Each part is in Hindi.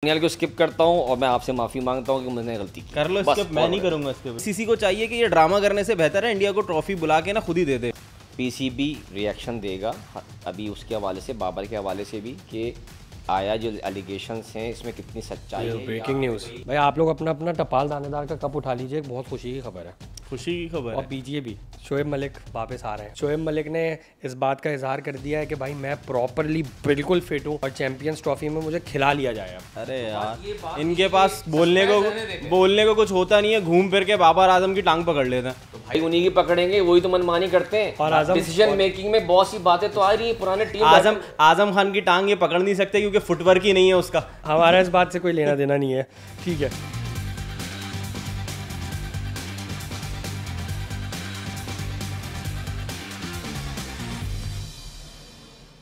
दानियाल को स्किप करता हूँ और मैं आपसे माफ़ी मांगता हूँ कि मैंने गलती की। कर लो स्किप, मैं नहीं करूँगा स्किप। सीसी को चाहिए कि ये ड्रामा करने से बेहतर है इंडिया को ट्रॉफी बुला के ना खुद ही दे दे। पीसीबी रिएक्शन देगा अभी उसके हवाले से, बाबर के हवाले से भी, कि आया जो एलिगेशंस हैं इसमें कितनी सच्चाई है। ब्रेकिंग न्यूज़ भाई, आप लोग अपना अपना टपाल दानेदार का कप उठा लीजिए, बहुत खुशी की खबर है। खुशी की खबर और है। पीजिए भी, शोएब मलिक वापस आ रहे हैं। शोएब मलिक ने इस बात का इजहार कर दिया है कि भाई मैं प्रॉपरली बिल्कुल फिट हूँ और चैंपियंस ट्रॉफी में मुझे खिला लिया जाए। अरे यार इनके पास बोलने को कुछ होता नहीं है, घूम फिर के बाबर आजम की टांग पकड़ लेते हैं। तो भाई उन्हीं की पकड़ेंगे, वही तो मनमानी करते हैं। और आजम डिसीजन मेकिंग में बहुत सी बातें तो आ रही है। पुराने टीम आजम खान की टांग ये पकड़ नहीं सकते क्योंकि फुटवर्क ही नहीं है उसका। हमारा इस बात से कोई लेना देना नहीं है, ठीक है।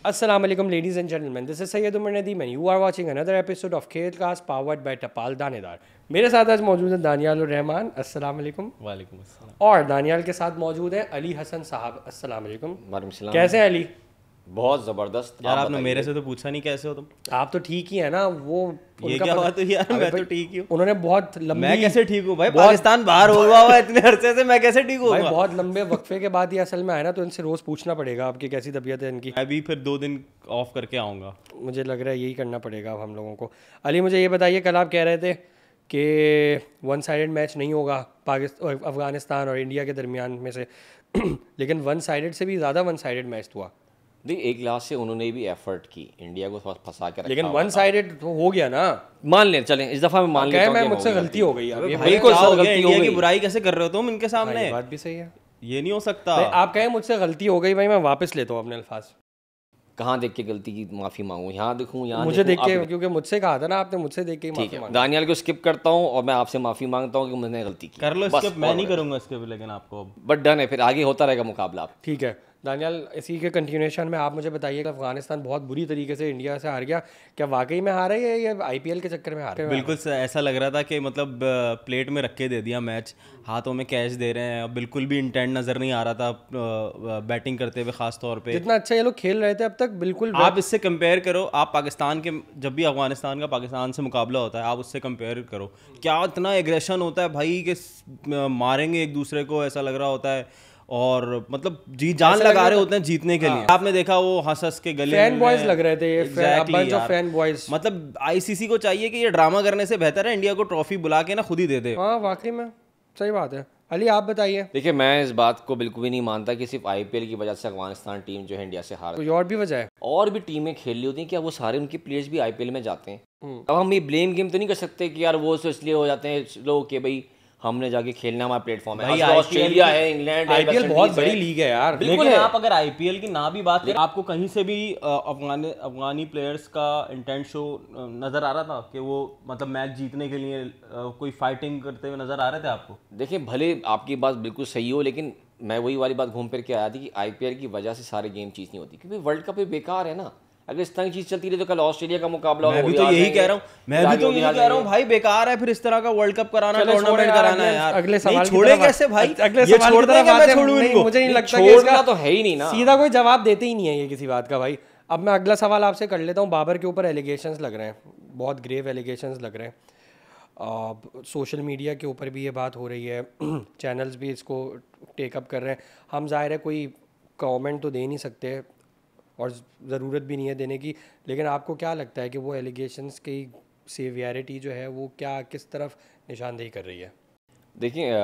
Assalamu alaikum ladies and gentlemen, this is Sayyid Umar Nadeem and you are watching another episode of Khailcast powered by Tapal Danedar। मेरे साथ आज मौजूद है दानियाल और रहमान, अस्सलाम वालेकुम। वालेकुम अस्सलाम। और दानियाल के साथ मौजूद है अली हसन साहब, अस्सलाम वालेकुम। वालेकुम। कैसे हैं अली? बहुत ज़बरदस्त। यार आपने मेरे से तो पूछा नहीं कैसे हो तुम। आप तो ठीक ही है ना। वो ये क्या बात है यार, मैं तो ठीक ही हूँ। उन्होंने बहुत लंबी, मैं कैसे ठीक हूँ भाई, पाकिस्तान बाहर हुआ हुआ इतने अरसे से, मैं कैसे ठीक हूँ भाई? बहुत लंबे वक्फे के बाद ये असल में आया ना, तो इनसे रोज पूछना पड़ेगा आपकी कैसी तबीयत है इनकी। मैं भी फिर 2 दिन ऑफ करके आऊँगा। मुझे लग रहा है यही करना पड़ेगा अब हम लोगों को। अली मुझे ये बताइए, कल आप कह रहे थे कि वन साइडेड मैच नहीं होगा पाकिस्तान, अफगानिस्तान और इंडिया के दरमियान में से लेकिन वन साइडेड से भी ज़्यादा वन साइडेड मैच हुआ। देखिए एक लास्ट से उन्होंने भी एफर्ट की इंडिया को फंसा के रखा, लेकिन वन साइडेड तो हो गया ना। मान लें, चलें इस दफ़ा मैं मान लेता हूं मैं कि मुझसे हो गलती हो गई। अब ये बिल्कुल सर गलती हो इंडिया की गई। बुराई कैसे कर रहे हो तुम इनके सामने? ये बात भी सही है, ये नहीं हो सकता। आप कहें मुझसे गलती हो गई भाई, मैं वापस लेता हूँ अपने अल्फाज। कहाँ देख के गलती की माफ़ी मांगूँ? यहाँ देखूँ, यहाँ मुझे देख के, क्योंकि मुझसे कहा था ना आपने, मुझसे देख के ठीक है। दानियाल को स्किप करता हूँ और मैं आपसे माफ़ी मांगता हूँ कि मैंने गलती की। कर लो स्किप, मैं नहीं करूँगा स्किप, लेकिन आपको बट डन है, फिर आगे होता रहेगा मुकाबला। ठीक है दानियाल, इसी के कंटिन्यूएशन में आप मुझे बताइए कि अफगानिस्तान बहुत बुरी तरीके से इंडिया से हार गया, क्या वाकई में हारा है या आईपीएल के चक्कर में हार है? बिल्कुल ऐसा लग रहा था कि मतलब प्लेट में रख के दे दिया मैच, हाथों में कैच दे रहे हैं, बिल्कुल भी इंटेंट नज़र नहीं आ रहा था बैटिंग करते हुए, खास तौर पे जितना अच्छा ये लोग खेल रहे थे अब तक। बिल्कुल आप इससे कंपेयर करो, आप पाकिस्तान के, जब भी अफगानिस्तान का पाकिस्तान से मुकाबला होता है आप उससे कंपेयर करो, क्या इतना एग्रेशन होता है भाई कि मारेंगे एक दूसरे को, ऐसा लग रहा होता है। और मतलब जी जान लगा रहे होते हैं जीतने के लिए। आपने देखा वो हंस के गले फैन बॉयज लग रहे थे ये, फैन बॉयज। मतलब आईसीसी को चाहिए कि ये ड्रामा करने से बेहतर है इंडिया को ट्रॉफी बुला के ना खुद ही दे दे। हाँ वाकई में सही बात है। अली आप बताइए। देखिए मैं इस बात को बिल्कुल भी नहीं मानता कि सिर्फ आईपीएल की वजह से अफगानिस्तान टीम जो है इंडिया से हार। कोई और भी वजह है? और भी टीमें खेल रही होती हैं, क्या वो सारे उनके प्लेयर्स भी आईपीएल में जाते हैं? अब हम ये ब्लेम गेम तो नहीं कर सकते कि यार वो तो इसलिए हो जाते हैं लोग कि भाई हमने जाके खेलना हमारा प्लेटफॉर्म है। ऑस्ट्रेलिया है, इंग्लैंड है, आईपीएल बहुत बड़ी लीग है यार। बिल्कुल है। आप अगर आईपीएल की ना भी बात करें, आपको कहीं से भी अफगानी प्लेयर्स का इंटेंट शो नजर आ रहा था कि वो मतलब मैच जीतने के लिए कोई फाइटिंग करते हुए नजर आ रहे थे आपको? देखिए भले आपकी बात बिल्कुल सही हो, लेकिन मैं वही वाली बात घूम फिर के आया थी कि आईपीएल की वजह से सारे गेम चीज नहीं होती, क्योंकि वर्ल्ड कप बेकार है ना। अगर इस तरह की चीज चलती रही तो कल ऑस्ट्रेलिया का मुकाबला मैं भी तो यही कह रहा हूँ भाई, बेकार है फिर इस तरह का वर्ल्ड कप कराना, टूर्नामेंट कराना है यार। अगले सवाल छोड़े कैसे भाई? अगले सवाल की तरफ आते हैं। मुझे नहीं लगता कि छोड़ना तो है ही नहीं ना, सीधा कोई जवाब देते ही नहीं है ये किसी बात का भाई। अब मैं अगला सवाल आपसे कर लेता हूँ। बाबर के ऊपर एलिगेशंस लग रहे हैं, बहुत ग्रेव एलिगेशंस लग रहे हैं। सोशल मीडिया के ऊपर भी ये बात हो रही है, चैनल्स भी इसको टेकअप कर रहे हैं। हम ज़ाहिर है कोई कमेंट तो दे नहीं सकते और ज़रूरत भी नहीं है देने की, लेकिन आपको क्या लगता है कि वो एलिगेशंस की सीवियरिटी जो है वो क्या किस तरफ निशानदेही कर रही है? देखिए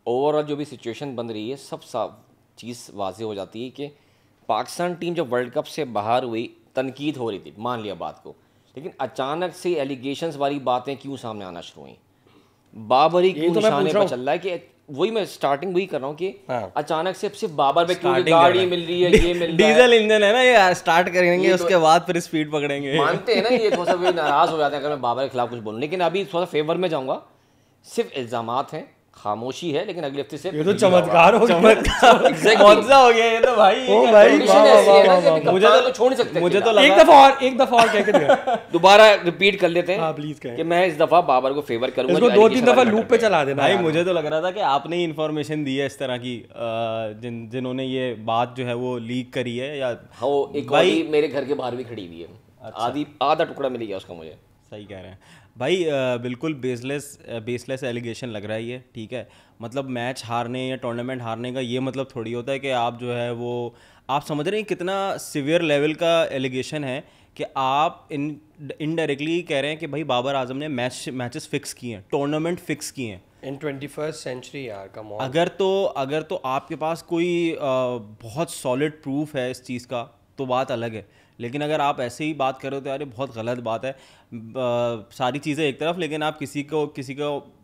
ओवरऑल जो भी सिचुएशन बन रही है, सब चीज़ वाज़ेह हो जाती है कि पाकिस्तान टीम जब वर्ल्ड कप से बाहर हुई, तनकीद हो रही थी, मान लिया बात को, लेकिन अचानक से एलिगेशंस वाली बातें क्यों सामने आना शुरू हुई? बाबर ही क्यों निशाने पर चल रहा है? कि वही मैं स्टार्टिंग वही कर रहा हूँ कि अचानक से सिर्फ बाबर पे क्यों गाड़ी मिल रही है, ये मिल रहा है। डीजल इंजन है ना ये, स्टार्ट करेंगे उसके बाद फिर स्पीड पकड़ेंगे। मानते हैं ना ये, थोड़ा सा नाराज हो जाते हैं अगर मैं बाबर के खिलाफ कुछ बोलूँ, लेकिन अभी थोड़ा फेवर में जाऊँगा। सिर्फ इल्जामात हैं, खामोशी है, लेकिन अगले हफ्ते से ये तो चमत्कार हो गया। मौजज़ा हो गया ये तो भाई। ओ भाई मुझे तो एक दफा और कह के दोबारा रिपीट कर लेते हैं। हाँ प्लीज कहें कि मैं इस दफा बाबर को फेवर करूंगा। इसको 2-3 दफा लूप पे चला देना भाई। मुझे तो लग रहा था कि आपने ही इन्फॉर्मेशन दी है इस तरह की, जिन्होंने ये बात जो है वो लीक करी है, या हाँ एक भाई मेरे घर के बाहर भी खड़ी हुई है। आधा टुकड़ा मिल गया उसका मुझे। सही कह रहे हैं भाई। बिल्कुल बेसलेस एलिगेशन लग रहा है ये, ठीक है। मतलब मैच हारने या टूर्नामेंट हारने का ये मतलब थोड़ी होता है कि आप जो है वो, आप समझ रहे हैं कितना सिवियर लेवल का एलिगेशन है कि आप इनडायरेक्टली कह रहे हैं कि भाई बाबर आजम ने मैचेस फिक्स किए हैं, टूर्नामेंट फिक्स किए हैं। इन 21st सेंचुरी यार, कम ऑन। अगर तो आपके पास कोई बहुत सॉलिड प्रूफ है इस चीज़ का तो बात अलग है, लेकिन अगर आप ऐसे ही बात कर रहे हो तो यार ये बहुत गलत बात है। सारी चीज़ें एक तरफ, लेकिन आप किसी को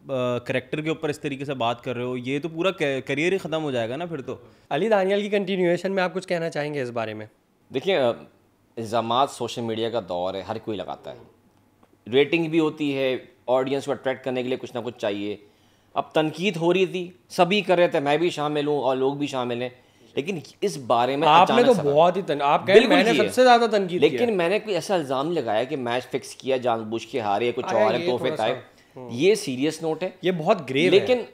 करेक्टर के ऊपर इस तरीके से बात कर रहे हो, ये तो पूरा करियर ही ख़त्म हो जाएगा ना फिर तो। अली दानियाल की कंटिन्यूएशन में आप कुछ कहना चाहेंगे इस बारे में? देखिए, इल्ज़ामात सोशल मीडिया का दौर है, हर कोई लगाता है, रेटिंग भी होती है, ऑडियंस को अट्रैक्ट करने के लिए कुछ ना कुछ चाहिए। अब तनकीद हो रही थी, सभी कर रहे थे, मैं भी शामिल हूँ और लोग भी शामिल हैं, लेकिन इस बारे में आपने तो बहुत ही आप कह रहे हैं मैंने सबसे ज़्यादा तनकीद किया, लेकिन मैंने कोई ऐसा इल्ज़ाम नहीं लगाया कि मैच फिक्स किया, जानबूझ के हारे, कुछ और है, तोहफे ताए। ये सीरियस नोट है, ये बहुत ग्रेव है। लेकिन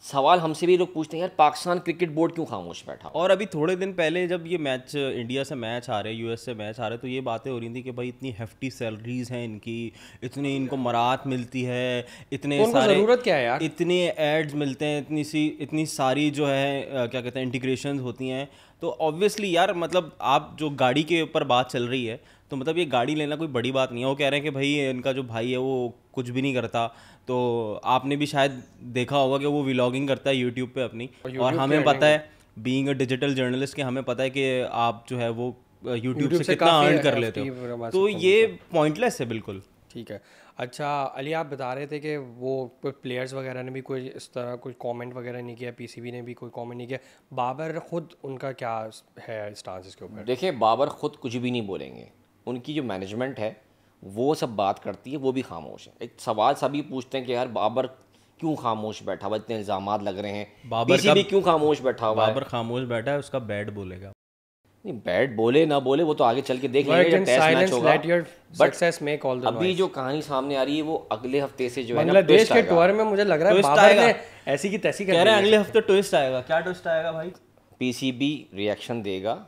सवाल हमसे भी लोग पूछते हैं यार पाकिस्तान क्रिकेट बोर्ड क्यों खामोश बैठा? और अभी थोड़े दिन पहले जब ये मैच इंडिया से मैच आ रहे, यूएस से मैच आ रहे, तो ये बातें हो रही थी कि भाई इतनी हेफ्टी सैलरीज हैं इनकी, इतनी इनको मराहत मिलती है, इतने सारे ज़रूरत क्या है यार, इतने एड्स मिलते हैं, इतनी सारी जो है क्या कहते हैं इंटीग्रेशन होती हैं। तो ऑब्वियसली यार मतलब आप जो गाड़ी के ऊपर बात चल रही है, तो मतलब ये गाड़ी लेना कोई बड़ी बात नहीं है। वो कह रहे हैं कि भाई इनका जो भाई है वो कुछ भी नहीं करता, तो आपने भी शायद देखा होगा कि वो व्लॉगिंग करता है यूट्यूब पे अपनी, और हमें पता है बीइंग अ डिजिटल जर्नलिस्ट कि हमें पता है कि आप जो है वो यूट्यूब से कितना अर्न कर लेते हो, तो ये पॉइंटलेस है बिल्कुल। ठीक है। अच्छा अली, आप बता रहे थे कि वो प्लेयर्स वगैरह ने भी कोई इस तरह कोई कमेंट वगैरह नहीं किया, पीसीबी ने भी कोई कमेंट नहीं किया, बाबर खुद उनका क्या है स्टांस इसके ऊपर? देखिए, बाबर खुद कुछ भी नहीं बोलेंगे, उनकी जो मैनेजमेंट है वो सब बात करती है, वो भी खामोश है। एक सवाल सभी पूछते हैं कि यार बाबर क्यों खामोश बैठा हुआ, इतने इल्ज़ामात लग रहे हैं, पीसीबी क्यों खामोश बैठा हुआ है? बाबर खामोश बैठा है, उसका बैट बोलेगा। नहीं, बैट बोले ना बोले वो तो आगे चल के देख लेंगे जब टेस्ट मैच होगा। बट अभी जो कहानी सामने आ रही है वो अगले हफ्ते से जो है ना बांग्लादेश के टूर में मुझे लग रहा है बाबर ने ऐसी की तैसी कर कह रहे हैं अगले हफ्ते ट्विस्ट आएगा। क्या ट्विस्ट आएगा भाई? पीसीबी रिएक्शन देगा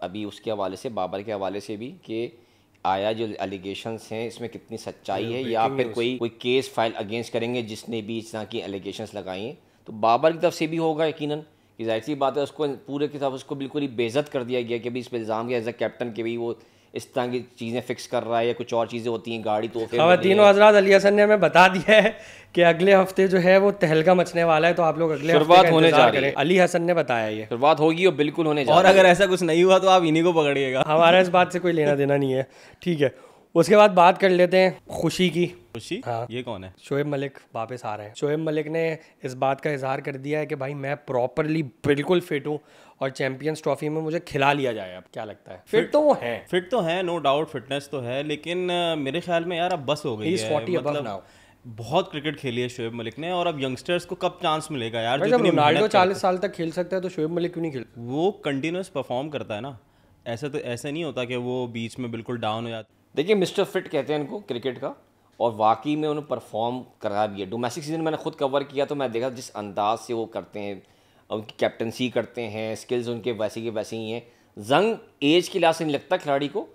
अभी उसके हवाले से, बाबर के हवाले से भी, कि आया जो एलिगेशंस हैं इसमें कितनी सच्चाई है, या फिर कोई केस फाइल अगेंस्ट करेंगे जिसने भी इस तरह की एलिगेशंस लगाई हैं। तो बाबर की तरफ से भी होगा यकीनन, कि जाहिर सी बात है उसको पूरे के साथ उसको बिल्कुल ही बेइज्जत कर दिया गया कि भाई इस पर इल्ज़ाम किया एज अ कैप्टन के भी वो इस तरह की चीज़ें फिक्स कर रहा है, या कुछ और चीज़ें होती हैं, गाड़ी तो तीनों हजरात, अली हसन ने हमें बता दिया है कि अगले हफ्ते जो है वो तहलका मचने वाला है, तो आप लोग अगले शुरुआत होने जा रही है। अली हसन ने बताया ये शुरुआत होगी और बिल्कुल होने जा रही है, और अगर ऐसा कुछ नहीं हुआ तो आप इन्हीं को पकड़िएगा, हमारा इस बात से कोई लेना देना नहीं है। ठीक है, उसके बाद बात कर लेते हैं खुशी की। खुशी? हाँ, ये कौन है? शोएब मलिक वापस आ रहे हैं। शोएब मलिक ने इस बात का इजहार कर दिया है कि भाई मैं प्रॉपरली बिल्कुल फिट हूँ और चैंपियंस ट्रॉफी में मुझे खिला लिया जाए। अब क्या लगता है? फिट तो वो है, फिट तो है, नो डाउट, फिटनेस तो है, लेकिन मेरे ख्याल में यार अब बस हो गई है। 40 above now। बहुत क्रिकेट खेली है शोएब मलिक ने, और अब यंगस्टर्स को कब चांस मिलेगा यार? जब रोनाल्डो 40 साल तक खेल सकता है तो शोएब मलिक क्यों नहीं खेल? वो कंटिन्यूस परफॉर्म करता है ना, ऐसा नहीं होता कि वो बीच में बिल्कुल डाउन हो जाता। देखिए, मिस्टर फिट कहते हैं इनको क्रिकेट का, और वाकई में उन्होंने परफॉर्म करा भी है। डोमेस्टिक सीजन मैंने खुद कवर किया तो मैं देखा जिस अंदाज से वो करते हैं, उनकी कैप्टनसी करते हैं, स्किल्स उनके वैसे के वैसे ही हैं। जंग एज के लिहाज से नहीं लगता खिलाड़ी को,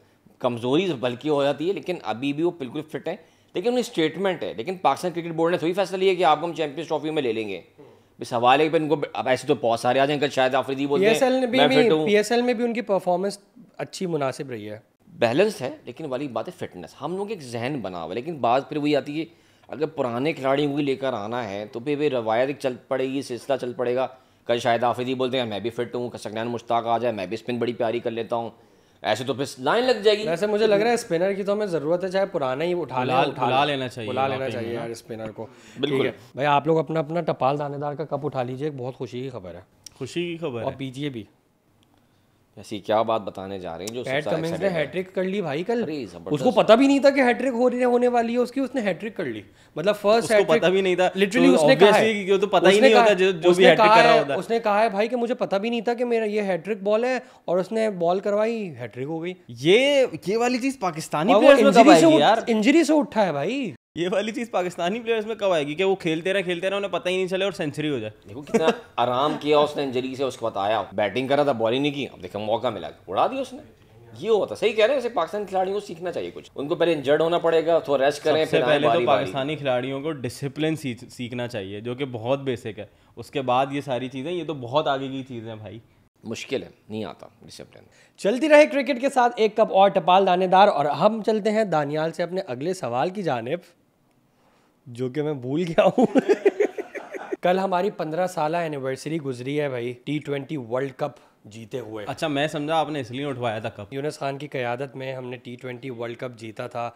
कमज़ोरी बल्कि हो जाती है, लेकिन अभी भी वो बिल्कुल फिट है। लेकिन उन्हें स्टेटमेंट है, लेकिन पाकिस्तान क्रिकेट बोर्ड ने थोड़ी फैसला लिया कि आपको हम चैंपियंस ट्रॉफी में ले लेंगे। सवाल है कि इनको, अब ऐसे तो बहुत सारे आ जाएंगे, शायद आफरीदी बोलते हैं पीएसएल में भी उनकी परफॉर्मेंस अच्छी मुनासिब रही है, बैलेंस है, लेकिन वाली बात है फिटनेस। हम लोग एक जहन बना हुआ है, लेकिन बात फिर वही आती है अगर पुराने खिलाड़ियों को लेकर आना है तो फिर वे रवायत चल पड़ेगी, सिलसिला चल पड़ेगा। कल शायद आफरीदी बोलते हैं मैं भी फिट हूँ, सकनैन मुश्ताक आ जाए मैं भी स्पिन बड़ी प्यारी कर लेता हूँ, ऐसे तो फिर लाइन लग जाएगी। वैसे मुझे लग रहा है स्पिनर की तो हमें ज़रूरत है, चाहे पुराना ही उठा लेना चाहिए यार स्पिनर को। बिल्कुल भाई, आप लोग अपना अपना टपाल दानेदार का कप उठा लीजिए, बहुत खुशी की खबर है। खुशी की खबर और पीजिए भी। ऐसी क्या बात बताने जा रहे हैं जो पैट कमिंस ने हैट्रिक कर ली भाई कल। जबरदस्त। उसको पता भी नहीं था कि हैट्रिक होने वाली है उसकी, उसने हैट्रिक कर ली। मतलब फर्स्ट हैट्रिक पता भी नहीं था, लिटरली उसने कहा है, तो पता ही नहीं होता जो भी हैट्रिक कर रहा होता है। उसने कहा है भाई कि मुझे पता भी नहीं था कि मेरा ये हैट्रिक बॉल है, और उसने बॉल करवाई, हैट्रिक हो गई। ये वाली चीज पाकिस्तानी प्लेयर्स में कब आएगी यार? इंजरी से उठा है भाई, ये वाली चीज पाकिस्तानी प्लेयर्स में कब आएगी कि वो खेलते रहे उन्हें पता ही नहीं चले और सेंचुरी हो जाए। देखो कितना आराम किया उसने इंजरी से, उसके बाद आया बैटिंग करा था, बॉलिंग नहीं की, अब देखो मौका मिला उड़ा दिया उसने। ये होता, सही कह रहे हैं, ऐसे पाकिस्तानी खिलाड़ियों को सीखना चाहिए कुछ, उनको पहले इंजर्ड होना पड़ेगा, थोड़ा रेस्ट करें, सबसे फिर आए पहले तो बारी बारी। पाकिस्तानी खिलाड़ियों को डिसिप्लिन सीखना चाहिए, जो कि बहुत बेसिक है। उसके बाद ये सारी चीज़ें, ये तो बहुत आगे की चीज़ें हैं भाई। मुश्किल है, नहीं आता डिसिप्लिन। चलती रहे क्रिकेट के साथ एक कप और टपाल दानेदार, और हम चलते हैं दानियाल से अपने अगले सवाल की जानिब, जो कि मैं भूल गया हूँ। कल हमारी 15 साला एनिवर्सरी गुजरी है भाई, T20 वर्ल्ड कप जीते हुए। अच्छा, मैं समझा आपने इसलिए उठवाया था कप। यूनुस खान की क़यादत में हमने T20 वर्ल्ड कप जीता था।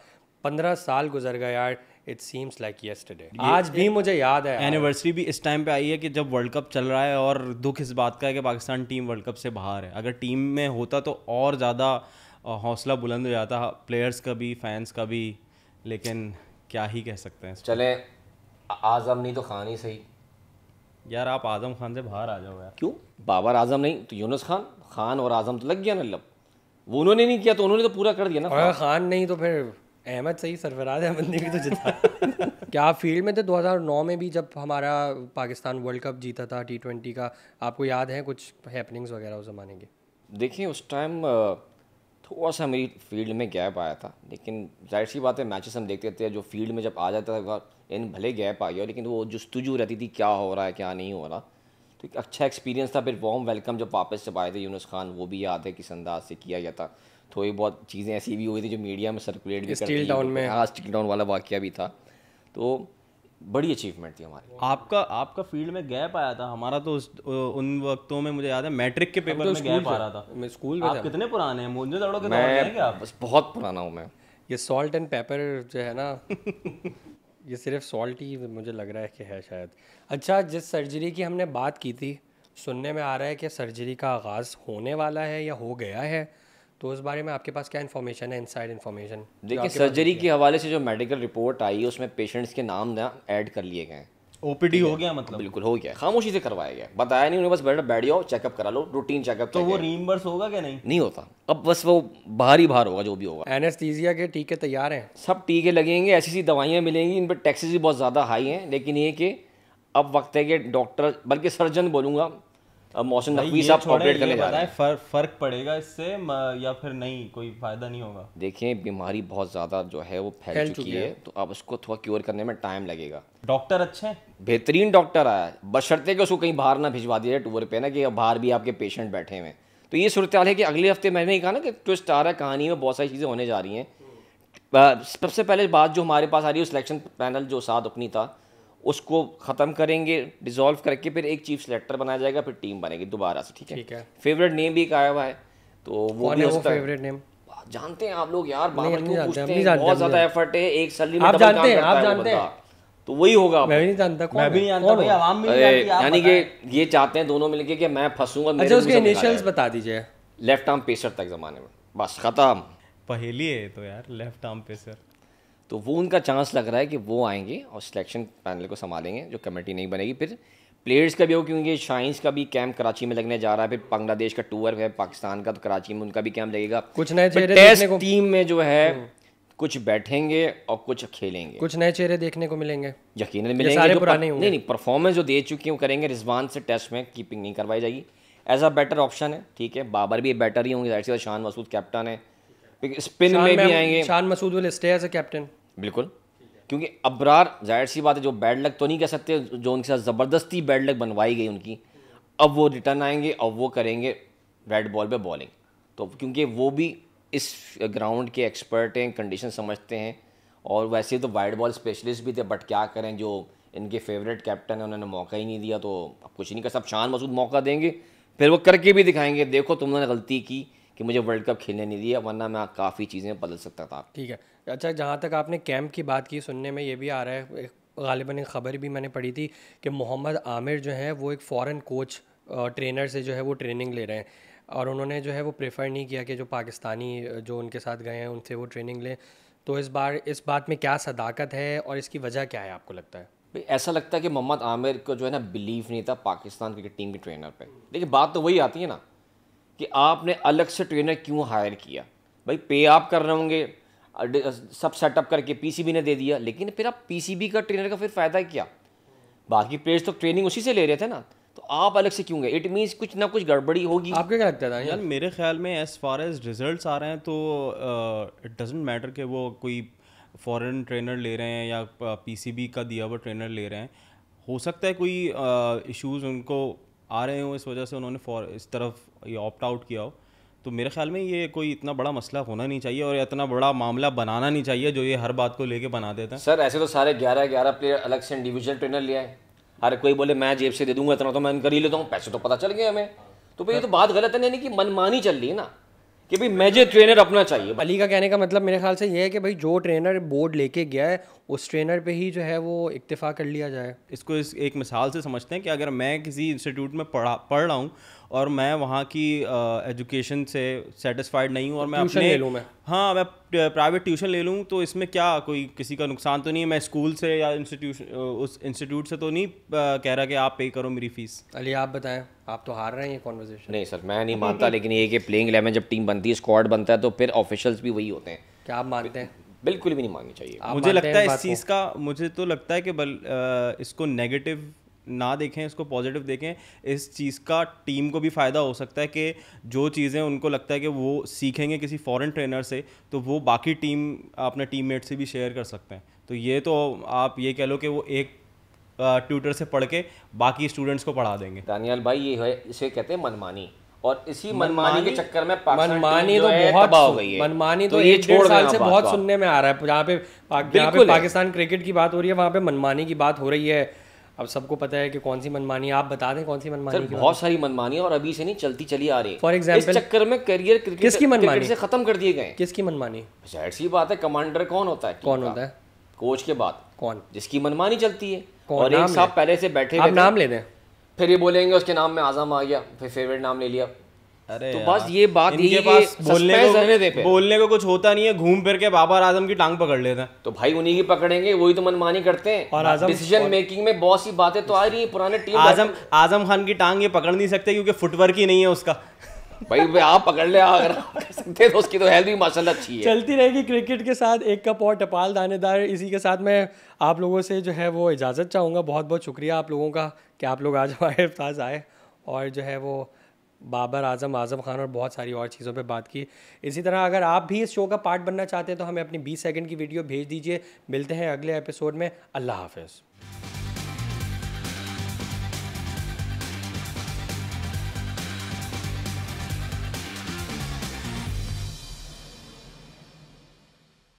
15 साल गुजर गए यार, इट सीम्स लाइक यस्टरडे। आज भी मुझे याद है। एनिवर्सरी भी इस टाइम पे आई है कि जब वर्ल्ड कप चल रहा है, और दुख इस बात का है कि पाकिस्तान टीम वर्ल्ड कप से बाहर है। अगर टीम में होता तो और ज़्यादा हौसला बुलंद हो जाता, प्लेयर्स का भी, फैंस का भी, लेकिन क्या ही कह सकते हैं। चले आजम नहीं तो खान ही सही। यार आप आजम खान से बाहर आ जाओ यार। क्यों? बाबर आजम नहीं तो यूनुस खान, खान और आजम तो लग गया ना लब। वो उन्होंने नहीं किया तो उन्होंने तो पूरा कर दिया ना। और खान नहीं तो फिर अहमद सही, सरफराज अहमद ने भी तो जिता। क्या आप फील्ड में थे 2009 में भी, जब हमारा पाकिस्तान वर्ल्ड कप जीता था T20 का? आपको याद है कुछ हैपनिंग्स वगैरह उस ज़माने के? देखिए उस टाइम थोड़ा सा मेरी फील्ड में गैप आया था, लेकिन जाहिर सी बात है मैचेस हम देखते थे, जो फील्ड में जब आ जाता था इन भले गैप आ गया, लेकिन वो जस्तुजू रहती थी क्या हो रहा है क्या नहीं हो रहा। तो एक अच्छा एक्सपीरियंस था। फिर वार्म वेलकम जब वापस जब आए थे यूनुस खान, वो भी याद है किस अंदाज से किया गया था। थोड़ी बहुत चीज़ें ऐसी भी हुई थी जो मीडिया में सर्कुलेट भी स्टील टाउन में। हाँ, स्टील टाउन वाला वाक़या भी था, तो बड़ी अचीवमेंट थी हमारी। आपका फील्ड में गैप आया था, हमारा तो उन वक्तों में मुझे याद है मैट्रिक के पेपर में गैप आ रहा था। मैं स्कूल में आप कितने पुराने हैं? मुझे लड़ो के दौर के हैं क्या आप? बस बहुत पुराना हूँ मैं। ये सॉल्ट एंड पेपर जो है ना, ये सिर्फ सॉल्ट ही मुझे लग रहा है कि है शायद। अच्छा, जिस सर्जरी की हमने बात की थी, सुनने में आ रहा है कि सर्जरी का आगाज़ होने वाला है या हो गया है, तो उस बारे में आपके पास क्या इन्फॉर्मेशन है, इनसाइड इन्फॉर्मेशन? देखिए सर्जरी के हवाले से जो मेडिकल रिपोर्ट आई है उसमें पेशेंट्स के नाम ना ऐड कर लिए गए हैं। ओपीडी हो गया मतलब? बिल्कुल हो गया, खामोशी से करवाया गया, बताया नहीं उन्हें, बस बैठ जाओ चेकअप करा लो, रूटीन चेकअप। तो वो रीइंबर्स होगा क्या? नहीं होता, अब बस वो बाहर ही बाहर होगा जो भी होगा। एनेस्थीसिया के टीके तैयार हैं? सब टीके लगेंगे, ऐसी सी दवाइयाँ मिलेंगी, इन पर टैक्सेस भी बहुत ज़्यादा हाई हैं, लेकिन ये कि अब वक्त है कि डॉक्टर, बल्कि सर्जन बोलूँगा, अब मोहसिन नकवी साहब ऑपरेट करने जा रहे हैं। फर्क पड़ेगा इससे या फिर नहीं, कोई फायदा नहीं होगा? देखें बीमारी बहुत ज़्यादा जो है वो फैल चुकी है, तो अब उसको थोड़ा क्योर करने में टाइम लगेगा। डॉक्टर अच्छे हैं? बेहतरीन डॉक्टर आया है, बशर्ते कि उसको कहीं बाहर ना भिजवा दिया जाए टूर पे ना, कि बाहर भी आपके पेशेंट बैठे हुए हैं। तो ये सूरत हाल है कि अगले हफ्ते मैंने ही कहा ना कि ट्विस्ट आ रहा है कहानी में, बहुत सारी चीज़ें होने जा रही हैं। सबसे पहले बात जो हमारे पास आ रही है, सिलेक्शन पैनल जो 7 अपनी था उसको ख़त्म करेंगे, डिसॉल्व करके फिर एक चीफ सेलेक्टर बनाया जाएगा, फिर टीम बनेगी दोबारा से। ठीक है। फेवरेट नेम भी एक आया हुआ है, तो वो भी हो सकता है। फेवरेट नेम जानते हैं आप लोग यार, बाबर नहीं को जानते, पूछते हैं, बहुत ज़्यादा एफर्ट है, एक सैलरी में आप डबल काम जानते हैं, करता आप है वो जानते हैं। बंदा, तो वही होगा। मैं भी नहीं जानता, मैं भी नहीं जानता भाई, आवाम भी नहीं जानती। आप यानी कि ये चाहते हैं दोनों मिलके कि मैं फंसूंगा। अच्छा, उसके इनिशियल्स बता दीजिए। लेफ्ट आर्म पेसर तक ज़माने में, बस ख़त्म। पहेली है तो यार, लेफ्ट आर्म पेसर। तो वो उनका चांस लग रहा है कि वो आएंगे और सिलेक्शन पैनल को संभालेंगे, जो कमेटी नहीं बनेगी। फिर प्लेयर्स का भी हो, क्योंकि शाइन्स का भी कैंप कराची में लगने जा रहा है, फिर बांग्लादेश का टूर है, पाकिस्तान का तो कराची में उनका भी कैंप लगेगा। कुछ नए चेहरे देखने को टीम में जो है कुछ बैठेंगे और कुछ खेलेंगे, कुछ नए चेहरे देखने को मिलेंगे, यकीनन मिलेंगे। सारे पुराने होंगे। नहीं, परफॉर्मेंस जो दे चुके हैं वो करेंगे। रिजवान से टेस्ट में कीपिंग नहीं करवाई जाएगी, एज अ बेटर ऑप्शन है। ठीक है, बाबर भी बेटर ही होंगे, जाहिर सी, शान मसूद कैप्टन है, स्पिन में भी आएंगे। Shan Masood will stay as a captain, बिल्कुल, क्योंकि अबरार जाहिर सी बात है, जो बैड लक तो नहीं कह सकते, जो उनके साथ ज़बरदस्ती बैड लक बनवाई गई उनकी, अब वो रिटर्न आएंगे और वो करेंगे रेड बॉल पे बॉलिंग। तो क्योंकि वो भी इस ग्राउंड के एक्सपर्ट हैं, कंडीशन समझते हैं, और वैसे तो वाइड बॉल स्पेशलिस्ट भी थे, बट क्या करें, जो इनके फेवरेट कैप्टन है उन्होंने मौका ही नहीं दिया, तो अब कुछ नहीं कर सकते। शान मसूद मौका देंगे, फिर वो करके भी दिखाएंगे, देखो तुमने गलती की कि मुझे वर्ल्ड कप खेलने नहीं दिया, वरना मैं काफ़ी चीज़ें बदल सकता था। ठीक है। अच्छा, जहाँ तक आपने कैंप की बात की, सुनने में ये भी आ रहा है, गालिबन एक ख़बर भी मैंने पढ़ी थी कि मोहम्मद आमिर जो है वो एक फ़ॉरेन कोच ट्रेनर से जो है वो ट्रेनिंग ले रहे हैं, और उन्होंने जो है वो प्रेफर नहीं किया कि जो पाकिस्तानी जो उनके साथ गए हैं उनसे वो ट्रेनिंग लें। तो इस बात में क्या सदाकत है और इसकी वजह क्या है आपको लगता है? भाई ऐसा लगता है कि मोहम्मद आमिर को जो है ना बिलीव नहीं था पाकिस्तान क्रिकेट टीम के ट्रेनर पे। लेकिन बात तो वही आती है ना कि आपने अलग से ट्रेनर क्यों हायर किया? भाई पे आप कर रहे होंगे, सब सेटअप करके पीसीबी ने दे दिया, लेकिन फिर आप पीसीबी का ट्रेनर का फिर फ़ायदा क्या? बाकी प्लेयर्स तो ट्रेनिंग उसी से ले रहे थे ना। तो आप अलग से क्यों गए? इट मीन्स कुछ ना कुछ गड़बड़ी होगी। आपको क्या लगता है यार मेरे ख्याल में एज फार एज रिजल्ट्स आ रहे हैं तो इट डजेंट मैटर कि वो कोई फॉरेन ट्रेनर ले रहे हैं या पीसीबी का दिया हुआ ट्रेनर ले रहे हैं। हो सकता है कोई इश्यूज उनको आ रहे हों, इस वजह से उन्होंने इस तरफ ये ऑप्ट आउट किया हो। तो मेरे ख्याल में ये कोई इतना बड़ा मसला होना नहीं चाहिए और इतना बड़ा मामला बनाना नहीं चाहिए जो ये हर बात को लेके बना देते हैं। सर ऐसे तो सारे 11 प्लेयर अलग से इंडिविजुअल ट्रेनर ले आए, हर कोई बोले मैं जेब से दे दूंगा इतना तो मैं कर ही लेता हूँ, पैसे तो पता चल गए हमें। तो भाई ये तो बात गलत है, यानी कि मनमानी चल रही है ना कि भाई मेजर ट्रेनर अपना चाहिए। अली का कहने का मतलब मेरे ख्याल से ये है कि भाई जो ट्रेनर बोर्ड लेके गया है उस ट्रेनर पे ही जो है वो इक्तिफा कर लिया जाए। इसको एक मिसाल से समझते हैं कि अगर मैं किसी इंस्टीट्यूट में पढ़ रहा हूँ और मैं वहाँ की एजुकेशन से सेटिस्फाइड नहीं हूँ और मैं ट्यूशन अपने ले लूँ मैं प्राइवेट ट्यूशन ले लूँ, तो इसमें क्या कोई किसी का नुकसान तो नहीं है? मैं स्कूल से या उस इंस्टीट्यूट से तो नहीं कह रहा कि आप पे करो मेरी फ़ीस। अली आप बताएं, आप तो हार रहे हैं ये कॉन्वर्सेशन। नहीं सर मैं नहीं मानता, लेकिन ये कि प्लेइंग 11 जब टीम बनती है, स्क्वाड बनता है, तो फिर ऑफिशियल्स भी वही होते हैं। क्या आप मानते हैं? बिल्कुल भी नहीं माननी चाहिए। मुझे लगता है इस चीज़ का, मुझे तो लगता है कि इसको नेगेटिव ना देखें, इसको पॉजिटिव देखें। इस चीज़ का टीम को भी फ़ायदा हो सकता है कि जो चीज़ें उनको लगता है कि वो सीखेंगे किसी फॉरेन ट्रेनर से, तो वो बाकी टीम अपने टीममेट से भी शेयर कर सकते हैं। तो ये तो आप ये कह लो कि वो एक ट्यूटर से पढ़ के बाकी स्टूडेंट्स को पढ़ा देंगे। दानियाल भाई ये है, इसे कहते हैं मनमानी, और इसी मनमानी के चक्कर में पाकिस्तान मनमानी टीम तो जो है बहुत तबाह हो गई है। मनमानी तो ये एक डेढ़ छोड़ साल देना से बात बहुत को आप। सुनने में आ रहा है। जहाँ पे पाकिस्तान क्रिकेट की बात हो रही है वहाँ पे मनमानी की बात हो रही है। अब सबको पता है कि कौन सी मनमानी, आप बता दें कौन सी मनमानी सर की बहुत सारी मनमानी है और अभी से नहीं चलती चली आ रही है। फॉर एग्जाम्पल इस चक्कर में करियर किसकी मनमानी? क्रिकेट से खत्म कर दिए गए। किसकी मनमानी? जाहिर सी बात है, कमांडर कौन होता है? कौन होता है? कोच के बाद कौन? जिसकी मनमानी चलती है। कौन? और एक नाम साहब ले। पहले से बैठे आप हुए नाम थे, ले दें। फिर ये बोलेंगे उसके नाम में आजम आ गया, फिर फेवरेट नाम ले लिया। अरे तो यार, बस ये बात इनके यही पास है, suspense रहने दे पे। बोलने को कुछ होता नहीं है, घूम फिर के बाबर आजम की टांग पकड़ लेते हैं। तो भाई उन्हीं की पकड़ेंगे, वही तो मनमानी करते हैं। और आजम डिसीजन मेकिंग में बहुत सी बातें तो आ रही है पुराने टीम। आजम खान की टांग ये पकड़ नहीं सकते क्योंकि फुटवर्क ही नहीं है उसका। भाई आप पकड़ ले, अगर आप कर सकते तो उसकी तो हेल्थ भी माशाल्लाह अच्छी है। चलती रहेगी क्रिकेट के साथ एक कप और टपाल दानेदार। इसी के साथ मैं आप लोगों से जो है वो इजाज़त चाहूँगा। बहुत बहुत शुक्रिया आप लोगों का कि आप लोग आज हमारे पास आए और जो है वो बाबर आजम, आज़म खान और बहुत सारी और चीज़ों पे बात की। इसी तरह अगर आप भी इस शो का पार्ट बनना चाहते हैं तो हमें अपनी 20 सेकंड की वीडियो भेज दीजिए। मिलते हैं अगले एपिसोड में। अल्लाह हाफ़िज़।